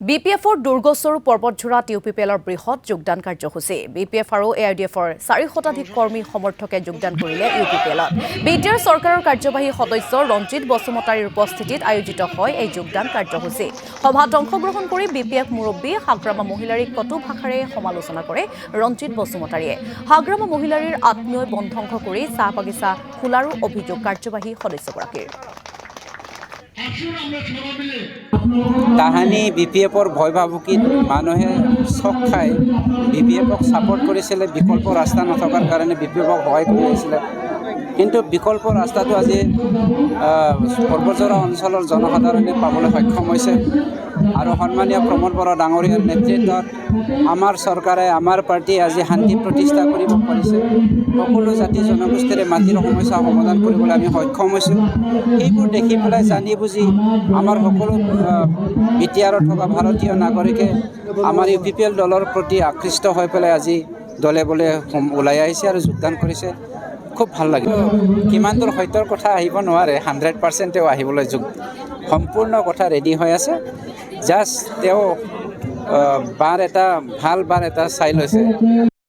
বিপিএফৰ দুৰ্গস্বৰূপ পৰ্বতঝোৰা ইউপিপিএলৰ বৃহৎ যোগদান কাৰ্যসূচী বিপিএফ আৰু এআইডিএফৰ 4 শতাধিক কৰ্মী সমৰ্থকে যোগদান কৰিলে ইউপিপিএলত বিটিআৰ চৰকাৰৰ কাৰ্যবাহী সদস্য ৰঞ্জিত বসুমতাৰীৰ উপস্থিতিত আয়োজিত হয় এই যোগদান কাৰ্যসূচী সভাত অংশগ্ৰহণ কৰি বিপিএফ মুৰব্বী হাগ্ৰামা মহিলাৰীক কটু ভাষাৰে সমালোচনা কৰে ৰঞ্জিত বসুমতাৰীয়ে হাগ্ৰামা মহিলাৰীৰ আত্মীয় বন্ধংস কৰি চাহ বাগিচা খোলাৰো অভিযোগ কাৰ্যবাহী সদস্যগৰাকীৰ তাহানি বিপিএফৰ ভয় ভাবুকিত মানুহে চক খাই বিপিএফক ছাপোৰ্ট কৰিছিলে বিকল্প ৰাস্তা নথকাৰ কাৰণে বিপিএফক সহায় কৰি আহিছিলে কিন্তু বিকল্প ৰাস্তাটো আজি পৰ্বতঝোৰা অঞ্চলৰ জনসাধাৰণে পাবলৈ সক্ষম হৈছে আৰু সন্মানীয় প্ৰমোদ বৰা ডাঙৰীয়াৰ নেতৃত্বত আমাৰ চৰকাৰে আমাৰ পাৰ্টীয়ে আজি শান্তি প্ৰতিষ্ঠা কৰিব পাৰিছে সকলো জাতি জনগোষ্ঠীৰে মাটিৰ সমস্যা সমাধান কৰিবলৈ আমি সক্ষম হৈছোঁ এইবোৰ দেখি পেলাই জানি বুজি আমাৰ সকলো বিটিআৰত থকা ভাৰতীয় নাগৰিকে আমাৰ ইউপিপিএল দলৰ প্ৰতি আকৃষ্ট হৈ পেলাই আজি দলে বলে ওলাই আহিছে আৰু যোগদান কৰিছে খুব ভাল লাগে কিমান দূৰ সত্যৰ কথা আহিব নোৱাৰে 100%ও আহিবলৈ সম্পূৰ্ণ কথা ৰেডি হৈ আছে জাষ্ট তেওঁ ভাল বাৰ এটা চাই লৈছে